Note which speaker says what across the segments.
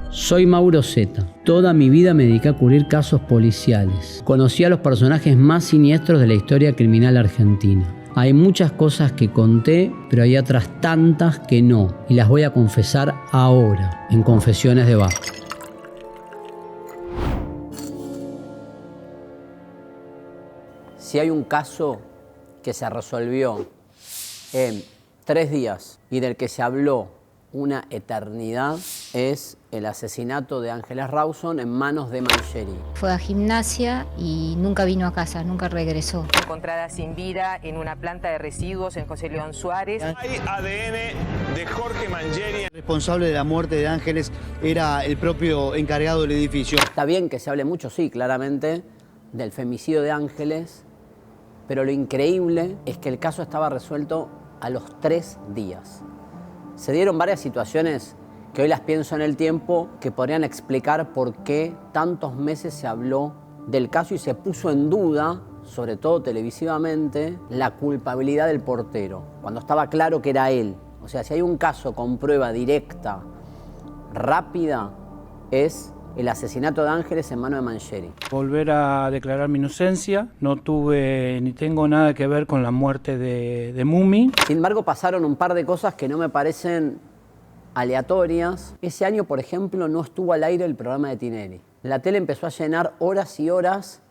Speaker 1: Soy Mauro Zeta. Toda mi vida me dediqué a cubrir casos policiales. Conocí a los personajes más siniestros de la historia criminal argentina. Hay muchas cosas que conté, pero hay otras tantas que no. Y las voy a confesar ahora, en Confesiones de Bar. Si hay un caso que se resolvió en 3 días y del que se habló una eternidad, es el asesinato de Ángeles Rawson en manos de Mangieri.
Speaker 2: Fue a gimnasia y nunca vino a casa, nunca regresó.
Speaker 3: Encontrada sin vida en una planta de residuos en José León Suárez.
Speaker 4: Hay ADN de Jorge Mangieri.
Speaker 5: El responsable de la muerte de Ángeles era el propio encargado del edificio.
Speaker 1: Está bien que se hable mucho, sí, claramente, del femicidio de Ángeles, pero lo increíble es que el caso estaba resuelto a los 3 días. Se dieron varias situaciones que hoy las pienso en el tiempo que podrían explicar por qué tantos meses se habló del caso y se puso en duda, sobre todo televisivamente, la culpabilidad del portero, cuando estaba claro que era él. O sea, si hay un caso con prueba directa, rápida, es el asesinato de Ángeles en mano de Mangieri.
Speaker 6: Volver a declarar mi inocencia, no tuve ni tengo nada que ver con la muerte de Mumi.
Speaker 1: Sin embargo, pasaron un par de cosas que no me parecen aleatorias. Ese año, por ejemplo, no estuvo al aire el programa de Tinelli. La tele empezó a llenar horas y horas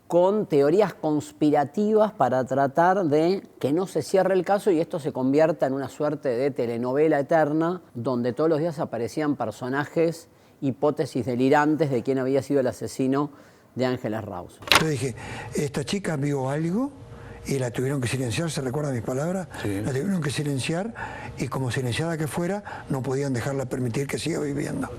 Speaker 1: con teorías conspirativas para tratar de que no se cierre el caso y esto se convierta en una suerte de telenovela eterna donde todos los días aparecían personajes, hipótesis delirantes de quién había sido el asesino de Ángeles Rawson.
Speaker 7: Yo dije, esta chica vio algo y la tuvieron que silenciar, ¿se recuerdan mis palabras? Sí. La tuvieron que silenciar y como silenciada que fuera, no podían dejarla permitir que siga viviendo.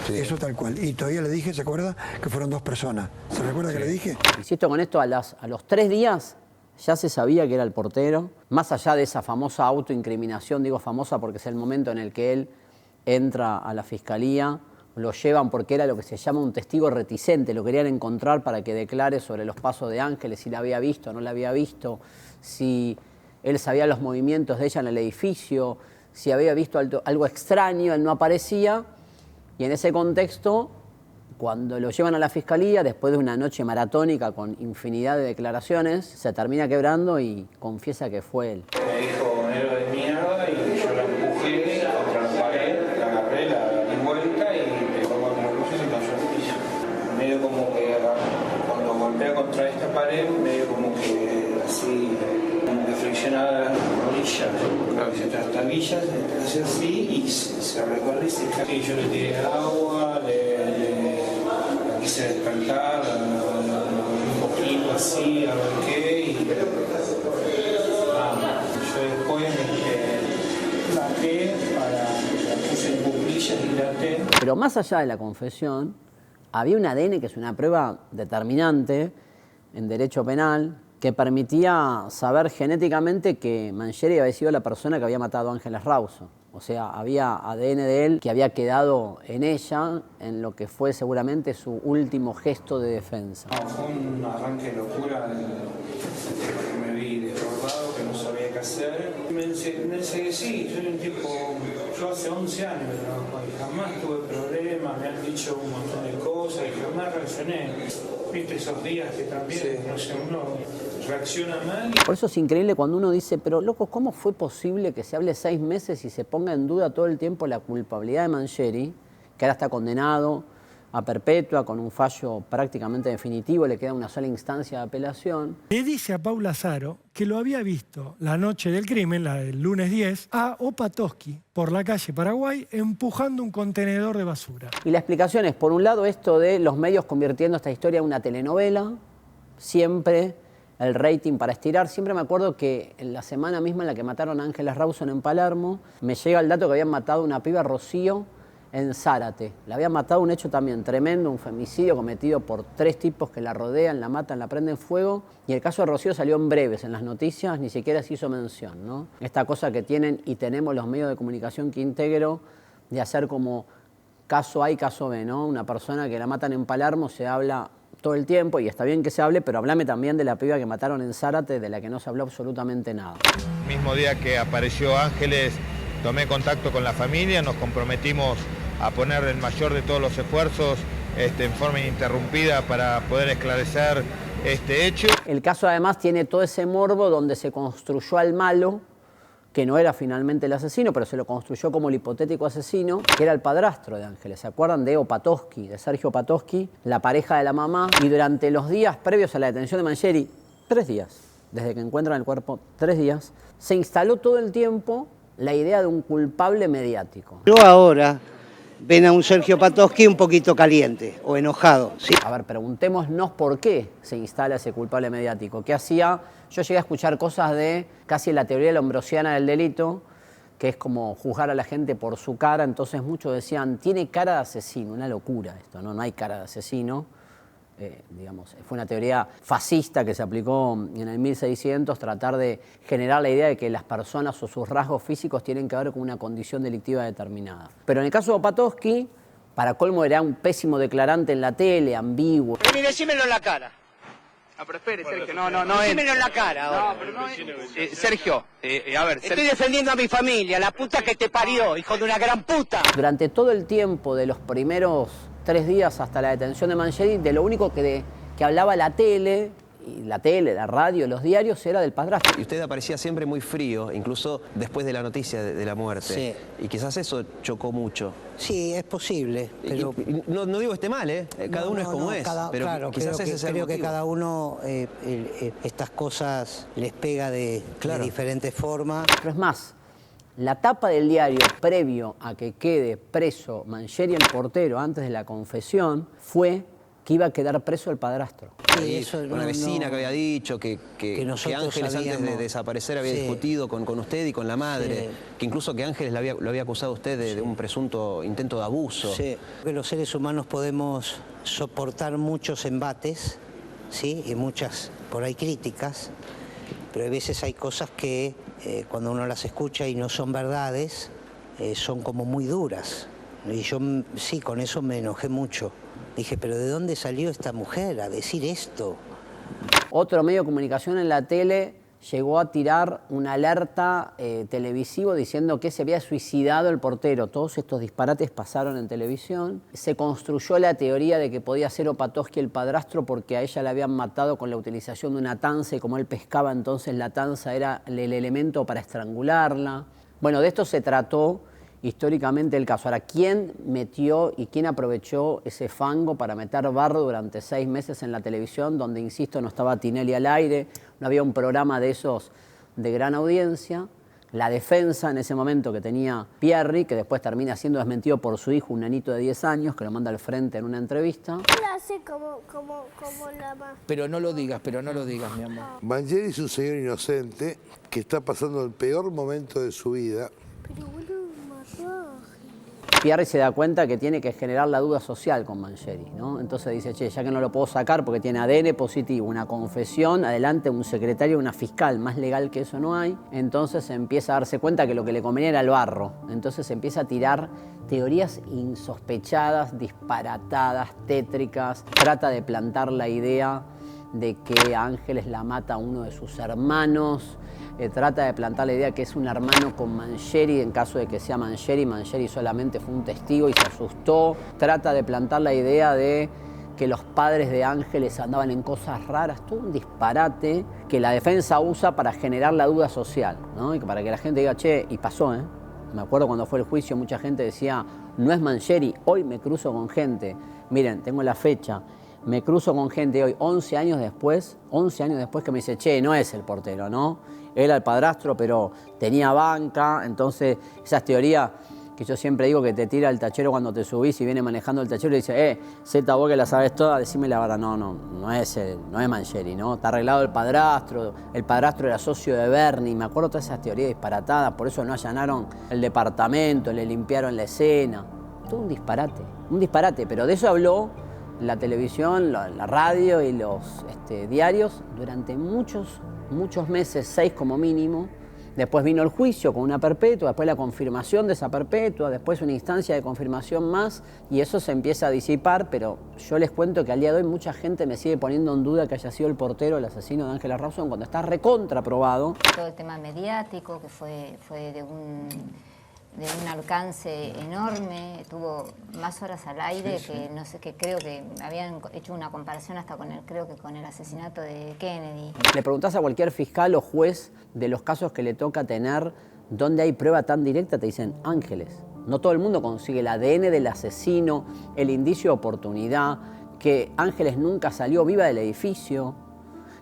Speaker 7: Sí. Eso tal cual. Y todavía le dije, ¿se acuerda? Que fueron 2 personas. ¿Se recuerda que le dije?
Speaker 1: Insisto con esto, a los 3 días ya se sabía que era el portero. Más allá de esa famosa autoincriminación, digo famosa porque es el momento en el que él entra a la fiscalía, lo llevan porque era lo que se llama un testigo reticente, lo querían encontrar para que declare sobre los pasos de Ángeles, si la había visto o no la había visto, si él sabía los movimientos de ella en el edificio, si había visto algo extraño, él no aparecía, y en ese contexto, cuando lo llevan a la fiscalía, después de una noche maratónica con infinidad de declaraciones, se termina quebrando y confiesa que fue él.
Speaker 8: Me dijo, héroe de mierda, y yo la empujé contra la pared, la agarré, la di vuelta y medio como que cuando golpea contra esta pared, medio como que así, como que flexionaba las rodillas, las tabillas, hace así y se recorre y se cae. Y yo le tiré agua, le quise despertar, un poquito así, a ver qué, y yo después laté, la puse en cuclillas y laté.
Speaker 1: Pero más allá de la confesión, había un ADN que es una prueba determinante en derecho penal que permitía saber genéticamente que Mangieri había sido la persona que había matado a Ángeles Rawson. O sea, había ADN de él que había quedado en ella en lo que fue seguramente su último gesto de defensa.
Speaker 8: No, fue un arranque de locura que me vi desbordado, que no sabía qué hacer. Me enseguecí, yo era un tipo, yo hace 11 años trabajo y jamás tuve problemas, me han dicho un montón de cosas y jamás reaccioné. Viste esos días que también, sí, no sé, uno reacciona mal.
Speaker 1: Por eso es increíble cuando uno dice, pero loco, ¿cómo fue posible que se hable 6 meses y se ponga en duda todo el tiempo la culpabilidad de Mangieri, que ahora está condenado a perpetua con un fallo prácticamente definitivo, le queda una sola instancia de apelación?
Speaker 9: Le dice a Paula Zaro que lo había visto la noche del crimen, la del lunes 10, a Opatoski por la calle Paraguay empujando un contenedor de basura.
Speaker 1: Y la explicación es, por un lado, esto de los medios convirtiendo esta historia en una telenovela, siempre el rating para estirar. Siempre me acuerdo que en la semana misma en la que mataron a Ángeles Rawson en Palermo, me llega el dato que habían matado a una piba, Rocío, en Zárate. La habían matado, un hecho también tremendo, un femicidio cometido por 3 tipos que la rodean, la matan, la prenden fuego. Y el caso de Rocío salió en breves en las noticias, ni siquiera se hizo mención, ¿no? Esta cosa que tienen y tenemos los medios de comunicación que integro de hacer como caso A y caso B, ¿no? Una persona que la matan en Palermo se habla todo el tiempo, y está bien que se hable, pero háblame también de la piba que mataron en Zárate, de la que no se habló absolutamente nada.
Speaker 4: El mismo día que apareció Ángeles,
Speaker 10: tomé contacto con la familia, nos comprometimos a poner el mayor de todos los esfuerzos en forma ininterrumpida para poder esclarecer este hecho.
Speaker 1: El caso además tiene todo ese morbo donde se construyó al malo, que no era finalmente el asesino, pero se lo construyó como el hipotético asesino, que era el padrastro de Ángeles. ¿Se acuerdan de Opatowski, de Sergio Opatowski, la pareja de la mamá? Y durante los días previos a la detención de Mangieri, 3 días, desde que encuentran el cuerpo, 3 días, se instaló todo el tiempo la idea de un culpable mediático.
Speaker 11: Yo ahora ven a un Sergio Opatowski un poquito caliente o enojado. ¿Sí?
Speaker 1: A ver, preguntémonos por qué se instala ese culpable mediático. ¿Qué hacía? Yo llegué a escuchar cosas de casi la teoría lombrosiana del delito, que es como juzgar a la gente por su cara. Entonces muchos decían, tiene cara de asesino, una locura esto, no hay cara de asesino. Digamos, fue una teoría fascista que se aplicó en el 1600, tratar de generar la idea de que las personas o sus rasgos físicos tienen que ver con una condición delictiva determinada. Pero en el caso de Opatowski, para colmo era un pésimo declarante en la tele, ambiguo.
Speaker 11: Vení, decímelo en la cara.
Speaker 12: Ah, pero espere, Sergio, no.
Speaker 11: Decímelo en la cara ahora.
Speaker 12: No, pero no Sergio, a ver.
Speaker 11: Estoy defendiendo a mi familia, la puta que te parió, hijo de una gran puta.
Speaker 1: Durante todo el tiempo de los primeros 3 días hasta la detención de Mangieri, de lo único que hablaba la tele, la radio, los diarios, era del padrastro.
Speaker 13: Y usted aparecía siempre muy frío, incluso después de la noticia de la muerte.
Speaker 11: Sí.
Speaker 13: Y quizás eso chocó mucho.
Speaker 11: Sí, es posible, pero...
Speaker 13: No digo esté mal, cada uno es como es, pero
Speaker 11: claro,
Speaker 13: quizás ese es el
Speaker 11: creo que
Speaker 13: motivo.
Speaker 11: cada uno estas cosas les pega de diferentes formas.
Speaker 1: Pero es más, la tapa del diario previo a que quede preso Mangieri, el portero, antes de la confesión, fue que iba a quedar preso el padrastro.
Speaker 11: Sí, eso
Speaker 13: una vecina que había dicho que Ángeles antes de desaparecer había discutido con usted y con la madre, que incluso que Ángeles lo había acusado a usted de un presunto intento de abuso.
Speaker 11: Sí, que los seres humanos podemos soportar muchos embates, ¿sí? Y muchas, por ahí, críticas, pero a veces hay cosas que cuando uno las escucha y no son verdades, son como muy duras. Y yo sí, con eso me enojé mucho. Dije, pero ¿de dónde salió esta mujer a decir esto?
Speaker 1: Otro medio de comunicación en la tele llegó a tirar una alerta televisivo diciendo que se había suicidado el portero. Todos estos disparates pasaron en televisión. Se construyó la teoría de que podía ser Opatowski el padrastro porque a ella la habían matado con la utilización de una tanza y como él pescaba, entonces la tanza era el elemento para estrangularla. Bueno, de esto se trató históricamente el caso. Ahora, ¿quién metió y quién aprovechó ese fango para meter barro durante 6 meses en la televisión, donde, insisto, no estaba Tinelli al aire, no había un programa de esos de gran audiencia? La defensa en ese momento que tenía Pierri, que después termina siendo desmentido por su hijo, un nenito de 10 años, que lo manda al frente en una entrevista.
Speaker 14: Él hace como la más.
Speaker 12: Pero no lo digas, mi amor.
Speaker 15: Mangieri es un señor inocente que está pasando el peor momento de su vida.
Speaker 14: Pero boludo,
Speaker 1: Pierri se da cuenta que tiene que generar la duda social con Mangieri, ¿no? Entonces dice, che, ya que no lo puedo sacar porque tiene ADN positivo, una confesión, adelante un secretario, una fiscal, más legal que eso no hay. Entonces empieza a darse cuenta que lo que le convenía era el barro. Entonces empieza a tirar teorías insospechadas, disparatadas, tétricas. Trata de plantar la idea de que Ángeles la mata a uno de sus hermanos. Trata de plantar la idea que es un hermano con Mangieri, en caso de que sea Mangieri solamente fue un testigo y se asustó. Trata de plantar la idea de que los padres de Ángeles andaban en cosas raras, todo un disparate que la defensa usa para generar la duda social, ¿no? Y para que la gente diga, che, y pasó, ¿eh? Me acuerdo cuando fue el juicio, mucha gente decía, no es Mangieri, hoy me cruzo con gente. Miren, tengo la fecha. Me cruzo con gente hoy, 11 años después que me dice, che, no es el portero, ¿no? Era el padrastro, pero tenía banca. Entonces, esas teorías que yo siempre digo que te tira el tachero cuando te subís y viene manejando el tachero y dice, Zeta, vos que la sabes toda, decime la verdad. No es Mangieri, ¿no? Está arreglado el padrastro era socio de Bernie. Me acuerdo todas esas teorías disparatadas, por eso no allanaron el departamento, le limpiaron la escena. Todo un disparate, pero de eso habló la televisión, la radio y los diarios durante muchos meses, 6 como mínimo. Después vino el juicio con una perpetua, después la confirmación de esa perpetua, después una instancia de confirmación más y eso se empieza a disipar, pero yo les cuento que al día de hoy mucha gente me sigue poniendo en duda que haya sido el portero, el asesino de Ángeles Rawson, cuando está recontraprobado.
Speaker 2: Todo el tema mediático que fue de un alcance enorme, tuvo más horas al aire que no sé, que creo que habían hecho una comparación hasta con el asesinato de Kennedy.
Speaker 1: Le preguntás a cualquier fiscal o juez de los casos que le toca tener donde hay prueba tan directa, te dicen Ángeles. No todo el mundo consigue el ADN del asesino, el indicio de oportunidad, que Ángeles nunca salió viva del edificio,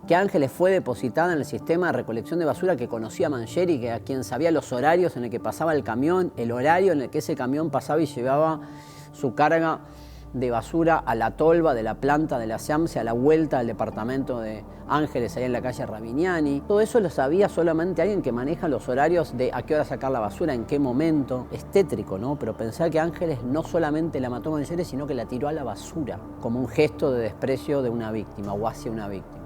Speaker 1: que Ángeles fue depositada en el sistema de recolección de basura que conocía Mangieri, que a quien sabía los horarios en el que pasaba el camión, el horario en el que ese camión pasaba y llevaba su carga de basura a la tolva de la planta de la SEAMSE, a la vuelta del departamento de Ángeles, ahí en la calle Ravignani. Todo eso lo sabía solamente alguien que maneja los horarios de a qué hora sacar la basura, en qué momento. Es tétrico, ¿no? Pero pensar que Ángeles no solamente la mató Mangieri, sino que la tiró a la basura, como un gesto de desprecio de una víctima o hacia una víctima.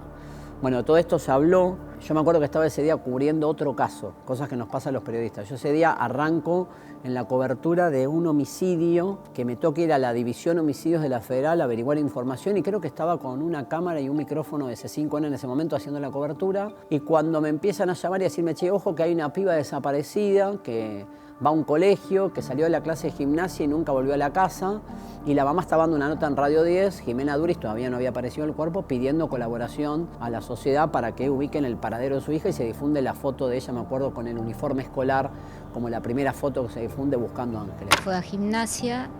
Speaker 1: Bueno, todo esto se habló. Yo me acuerdo que estaba ese día cubriendo otro caso, cosas que nos pasan a los periodistas. Yo ese día arranco en la cobertura de un homicidio que me toca ir a la División Homicidios de la Federal a averiguar información y creo que estaba con una cámara y un micrófono de C5N en ese momento haciendo la cobertura. Y cuando me empiezan a llamar y a decirme, che, ojo que hay una piba desaparecida que va a un colegio, que salió de la clase de gimnasia y nunca volvió a la casa, y la mamá estaba dando una nota en Radio 10, Jimena Duris, todavía no había aparecido el cuerpo, pidiendo colaboración a la sociedad para que ubiquen el paradero de su hija y se difunde la foto de ella, me acuerdo, con el uniforme escolar, como la primera foto que se difunde buscando a Ángeles.
Speaker 2: Fue a gimnasia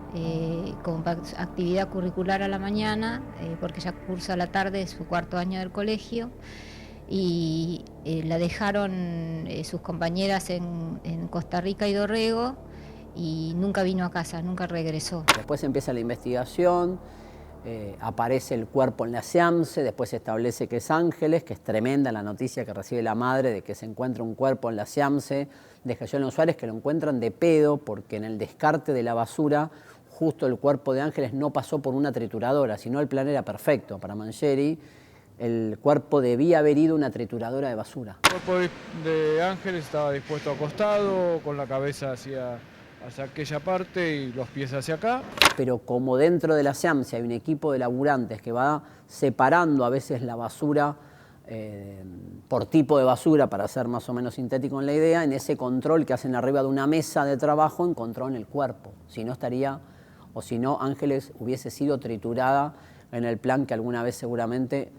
Speaker 2: como actividad curricular a la mañana, porque ella cursa a la tarde su cuarto año del colegio, y la dejaron sus compañeras en Costa Rica y Dorrego y nunca vino a casa, nunca regresó.
Speaker 1: Después empieza la investigación, aparece el cuerpo en la SEAMSE, después se establece que es Ángeles, que es tremenda la noticia que recibe la madre de que se encuentra un cuerpo en la SEAMSE de Jayolón Suárez, que lo encuentran de pedo porque en el descarte de la basura justo el cuerpo de Ángeles no pasó por una trituradora, sino el plan era perfecto para Mangieri. El cuerpo debía haber ido a una trituradora de basura.
Speaker 16: El cuerpo de Ángeles estaba dispuesto acostado, con la cabeza hacia aquella parte y los pies hacia acá.
Speaker 1: Pero como dentro de la SEAMSE hay un equipo de laburantes que va separando a veces la basura por tipo de basura, para ser más o menos sintético en la idea, en ese control que hacen arriba de una mesa de trabajo encontró en el cuerpo. Si no estaría, o si no, Ángeles hubiese sido triturada en el plan que alguna vez seguramente...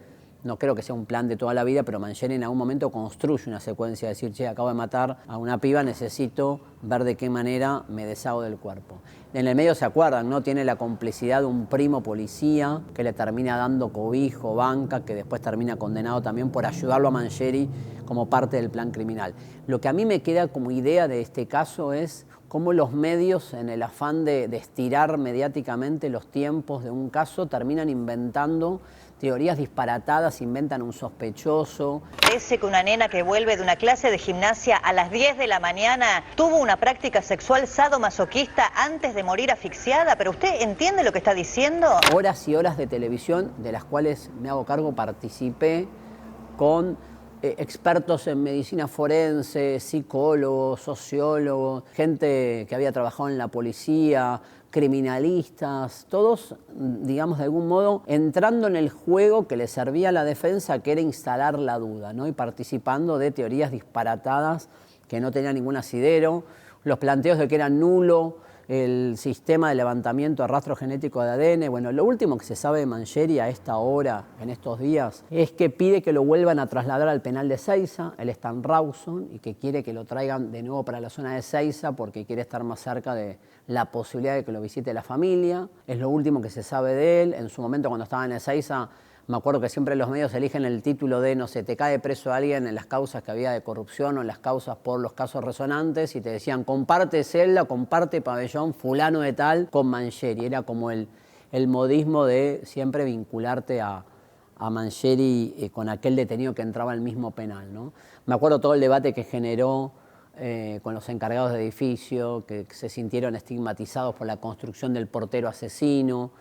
Speaker 1: No creo que sea un plan de toda la vida, pero Mangieri en algún momento construye una secuencia de decir, che, acabo de matar a una piba, necesito ver de qué manera me deshago del cuerpo. En el medio se acuerdan, ¿no? Tiene la complicidad de un primo policía que le termina dando cobijo, banca, que después termina condenado también por ayudarlo a Mangieri como parte del plan criminal. Lo que a mí me queda como idea de este caso es cómo los medios, en el afán de estirar mediáticamente los tiempos de un caso, terminan inventando teorías disparatadas, inventan un sospechoso.
Speaker 17: Parece que una nena que vuelve de una clase de gimnasia a las 10 de la mañana tuvo una práctica sexual sadomasoquista antes de morir asfixiada, pero ¿usted entiende lo que está diciendo?
Speaker 1: Horas y horas de televisión, de las cuales me hago cargo, participé con expertos en medicina forense, psicólogos, sociólogos, gente que había trabajado en la policía, criminalistas, todos, digamos, de algún modo, entrando en el juego que le servía a la defensa, que era instalar la duda, ¿no? Y participando de teorías disparatadas que no tenían ningún asidero, los planteos de que era nulo el sistema de levantamiento de rastro genético de ADN. Bueno, lo último que se sabe de Mangieri a esta hora, en estos días, es que pide que lo vuelvan a trasladar al penal de Seiza, él está en Rawson, y que quiere que lo traigan de nuevo para la zona de Seiza porque quiere estar más cerca de la posibilidad de que lo visite la familia. Es lo último que se sabe de él. En su momento, cuando estaba en Ezeiza, me acuerdo que siempre los medios eligen el título de, no sé, te cae preso alguien en las causas que había de corrupción o en las causas por los casos resonantes, y te decían, comparte celda, comparte pabellón, fulano de tal, con Mangieri. Era como el modismo de siempre vincularte a Mangieri con aquel detenido que entraba al mismo penal, ¿no? Me acuerdo todo el debate que generó con los encargados de edificio, que se sintieron estigmatizados por la construcción del portero asesino,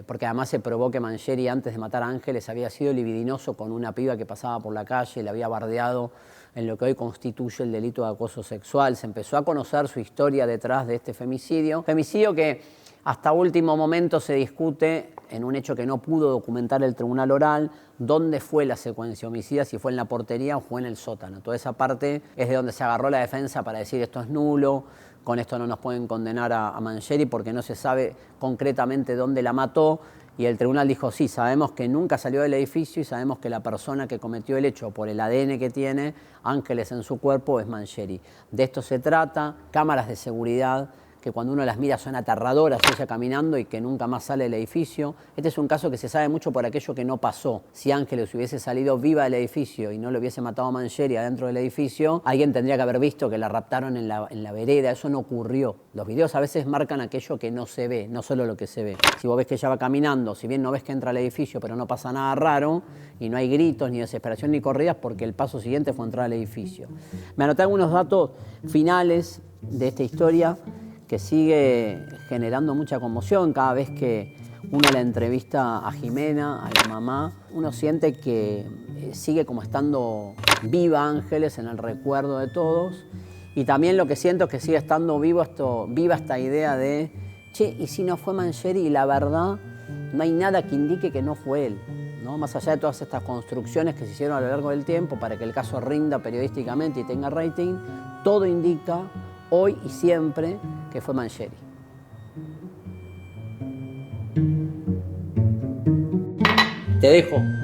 Speaker 1: porque además se probó que Mangieri, antes de matar a Ángeles, había sido libidinoso con una piba que pasaba por la calle, le había bardeado en lo que hoy constituye el delito de acoso sexual. Se empezó a conocer su historia detrás de este femicidio que hasta último momento se discute, en un hecho que no pudo documentar el tribunal oral, dónde fue la secuencia homicida, si fue en la portería o fue en el sótano. Toda esa parte es de donde se agarró la defensa para decir esto es nulo, con esto no nos pueden condenar a Mangieri porque no se sabe concretamente dónde la mató. Y el tribunal dijo, sí, sabemos que nunca salió del edificio y sabemos que la persona que cometió el hecho por el ADN que tiene Ángeles en su cuerpo es Mangieri. De esto se trata, cámaras de seguridad que cuando uno las mira son aterradoras, ella caminando y que nunca más sale del edificio. Este es un caso que se sabe mucho por aquello que no pasó. Si Ángeles hubiese salido viva del edificio y no le hubiese matado a Mangieri adentro del edificio, alguien tendría que haber visto que la raptaron en la vereda. Eso no ocurrió. Los videos a veces marcan aquello que no se ve, no solo lo que se ve. Si vos ves que ella va caminando, si bien no ves que entra al edificio, pero no pasa nada raro, y no hay gritos, ni desesperación, ni corridas, porque el paso siguiente fue entrar al edificio. Me anoté algunos datos finales de esta historia que sigue generando mucha conmoción cada vez que uno la entrevista a Jimena, a la mamá. Uno siente que sigue como estando viva Ángeles en el recuerdo de todos. Y también lo que siento es que sigue estando viva esta idea de, che, ¿y si no fue Mangieri? Y la verdad, no hay nada que indique que no fue él, ¿no? Más allá de todas estas construcciones que se hicieron a lo largo del tiempo para que el caso rinda periodísticamente y tenga rating, todo indica hoy y siempre que fue Mangieri. Te dejo.